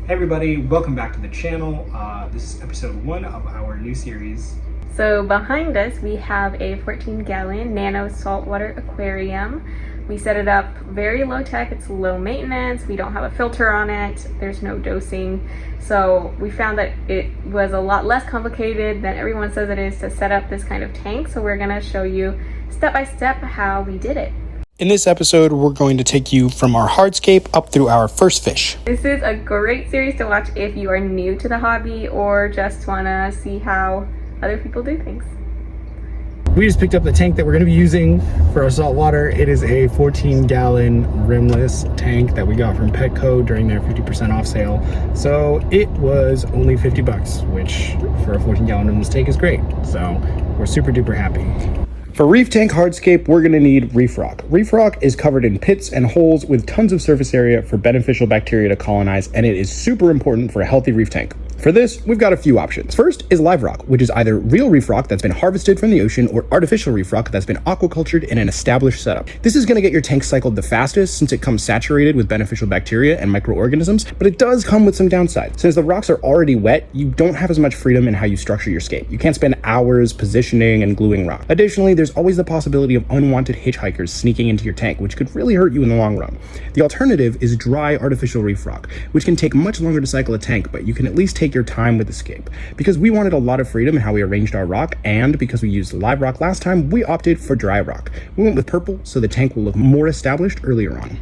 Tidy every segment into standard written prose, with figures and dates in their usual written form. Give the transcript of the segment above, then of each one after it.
Hey everybody, welcome back to the channel. This is episode 1 of our new series. So behind us we have a 14-gallon Nano saltwater aquarium. We set it up very low tech, it's low maintenance, we don't have a filter on it, there's no dosing. So we found that it was a lot less complicated than everyone says it is to set up this kind of tank. So we're gonna show you step by step how we did it. In this episode, we're going to take you from our hardscape up through our first fish. This is a great series to watch if you are new to the hobby or just wanna see how other people do things. We just picked up the tank that we're going to be using for our salt water. It is a 14-gallon rimless tank that we got from Petco during their 50% off sale. So it was only 50 bucks, which for a 14-gallon rimless tank is great. So we're super duper happy. For Reef Tank Hardscape, we're going to need reef rock. Reef rock is covered in pits and holes with tons of surface area for beneficial bacteria to colonize, and it is super important for a healthy reef tank. For this, we've got a few options. First is live rock, which is either real reef rock that's been harvested from the ocean or artificial reef rock that's been aquacultured in an established setup. This is going to get your tank cycled the fastest since it comes saturated with beneficial bacteria and microorganisms, but it does come with some downsides. Since the rocks are already wet, you don't have as much freedom in how you structure your scape. You can't spend hours positioning and gluing rock. Additionally, there's always the possibility of unwanted hitchhikers sneaking into your tank, which could really hurt you in the long run. The alternative is dry artificial reef rock, which can take much longer to cycle a tank, but you can at least take your time with the scape. Because we wanted a lot of freedom in how we arranged our rock, and because we used live rock last time, we opted for dry rock. We went with purple so the tank will look more established earlier on.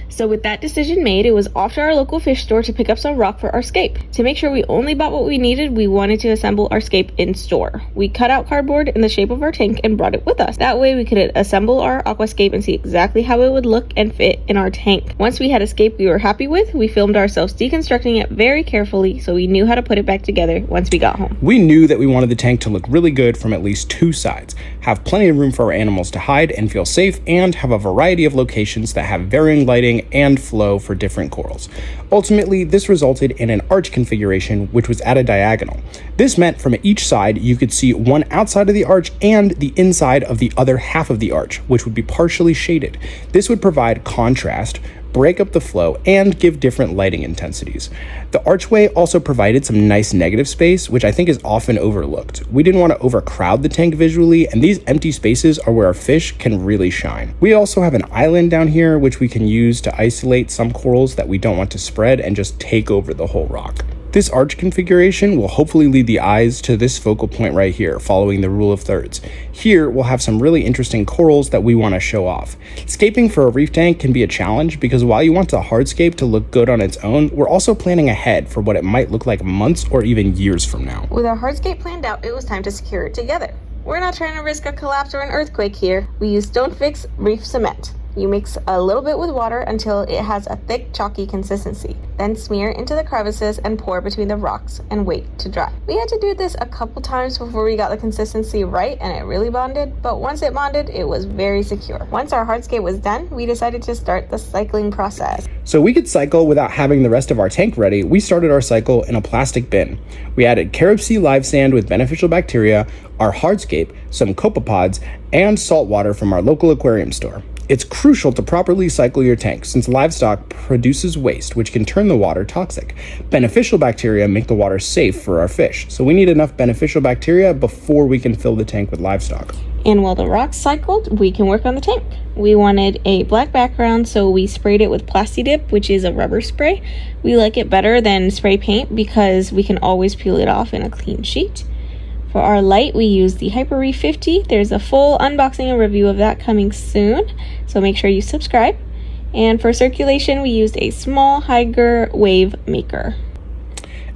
So with that decision made, it was off to our local fish store to pick up some rock for our scape. To make sure we only bought what we needed, we wanted to assemble our scape in store. We cut out cardboard in the shape of our tank and brought it with us. That way we could assemble our aquascape and see exactly how it would look and fit in our tank. Once we had a scape we were happy with, we filmed ourselves deconstructing it very carefully so we knew how to put it back together once we got home. We knew that we wanted the tank to look really good from at least two sides, have plenty of room for our animals to hide and feel safe, and have a variety of locations that have varying lighting and flow for different corals. Ultimately, this resulted in an arch configuration which was at a diagonal. This meant from each side you could see one outside of the arch and the inside of the other half of the arch, which would be partially shaded. This would provide contrast, break up the flow, and give different lighting intensities. The archway also provided some nice negative space, which I think is often overlooked. We didn't want to overcrowd the tank visually, and these empty spaces are where our fish can really shine. We also have an island down here, which we can use to isolate some corals that we don't want to spread and just take over the whole rock. This arch configuration will hopefully lead the eyes to this focal point right here, following the rule of thirds. Here, we'll have some really interesting corals that we want to show off. Scaping for a reef tank can be a challenge because while you want the hardscape to look good on its own, we're also planning ahead for what it might look like months or even years from now. With our hardscape planned out, it was time to secure it together. We're not trying to risk a collapse or an earthquake here. We use StoneFix reef cement. You mix a little bit with water until it has a thick, chalky consistency. Then smear into the crevices and pour between the rocks and wait to dry. We had to do this a couple times before we got the consistency right and it really bonded, but once it bonded, it was very secure. Once our hardscape was done, we decided to start the cycling process. So we could cycle without having the rest of our tank ready. We started our cycle in a plastic bin. We added carob sea live sand with beneficial bacteria, our hardscape, some copepods, and salt water from our local aquarium store. It's crucial to properly cycle your tank since livestock produces waste which can turn the water toxic. Beneficial bacteria make the water safe for our fish, so we need enough beneficial bacteria before we can fill the tank with livestock. And while the rocks cycled, we can work on the tank. We wanted a black background, so we sprayed it with Plastidip, which is a rubber spray. We like it better than spray paint because we can always peel it off in a clean sheet. For our light, we used the Hyper Reef 50. There's a full unboxing and review of that coming soon, so make sure you subscribe. And for circulation, we used a small Hygger wave maker.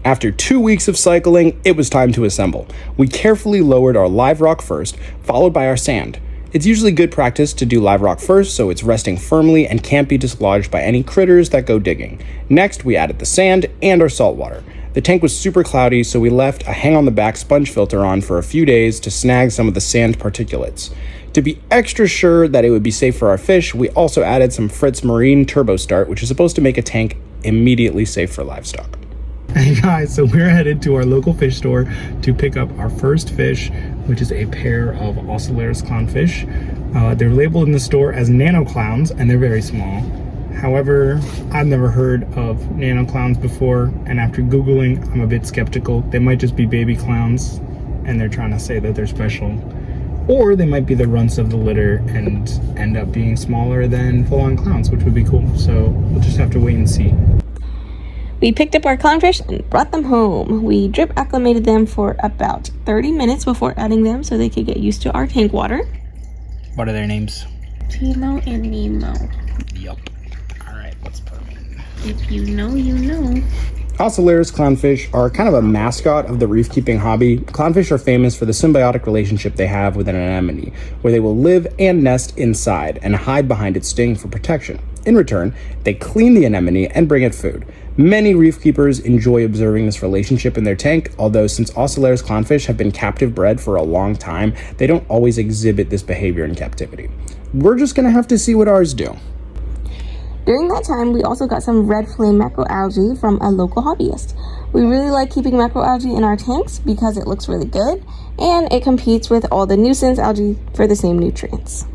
After 2 weeks of cycling, it was time to assemble. We carefully lowered our live rock first, followed by our sand. It's usually good practice to do live rock first so it's resting firmly and can't be dislodged by any critters that go digging. Next, we added the sand and our salt water. The tank was super cloudy, so we left a hang-on-the-back sponge filter on for a few days to snag some of the sand particulates. To be extra sure that it would be safe for our fish, we also added some Fritz Marine Turbo Start, which is supposed to make a tank immediately safe for livestock. Hey guys, so we're headed to our local fish store to pick up our first fish, which is a pair of Ocellaris clownfish. They're labeled in the store as Nano clowns, and they're very small. However, I've never heard of nano clowns before, and after Googling, I'm a bit skeptical. They might just be baby clowns, and they're trying to say that they're special. Or they might be the runts of the litter and end up being smaller than full-on clowns, which would be cool. So we'll just have to wait and see. We picked up our clownfish and brought them home. We drip acclimated them for about 30 minutes before adding them so they could get used to our tank water. What are their names? Timo and Nemo. Yup. All right, let's put them in. If you know, you know. Ocellaris clownfish are kind of a mascot of the reef keeping hobby. Clownfish are famous for the symbiotic relationship they have with an anemone, where they will live and nest inside and hide behind its sting for protection. In return, they clean the anemone and bring it food. Many reef keepers enjoy observing this relationship in their tank, although since Ocellaris clownfish have been captive bred for a long time, they don't always exhibit this behavior in captivity. We're just gonna have to see what ours do. During that time, we also got some red flame macroalgae from a local hobbyist. We really like keeping macroalgae in our tanks because it looks really good and it competes with all the nuisance algae for the same nutrients.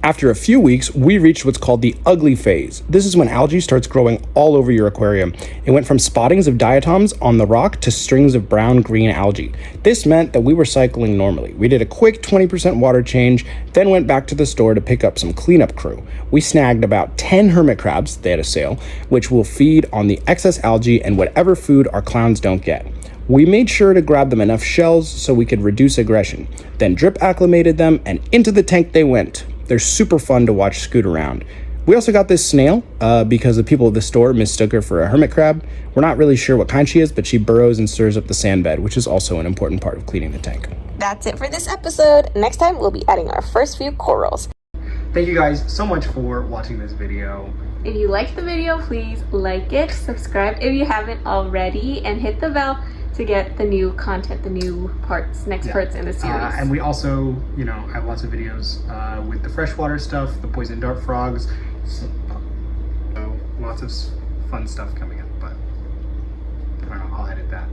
After a few weeks, we reached what's called the ugly phase. This is when algae starts growing all over your aquarium. It went from spottings of diatoms on the rock to strings of brown-green algae. This meant that we were cycling normally. We did a quick 20% water change, then went back to the store to pick up some cleanup crew. We snagged about 10 hermit crabs, they had a sale, which will feed on the excess algae and whatever food our clowns don't get. We made sure to grab them enough shells so we could reduce aggression, then drip acclimated them and into the tank they went. They're super fun to watch scoot around. We also got this snail because the people at the store mistook her for a hermit crab. We're not really sure what kind she is, but she burrows and stirs up the sand bed, which is also an important part of cleaning the tank. That's it for this episode. Next time, we'll be adding our first few corals. Thank you guys so much for watching this video. If you liked the video, please like it, subscribe if you haven't already, and hit the bell to get the new content, the new parts, next parts in the series. And we also, have lots of videos with the freshwater stuff, the poison dart frogs. So lots of fun stuff coming up, but I don't know, I'll edit that.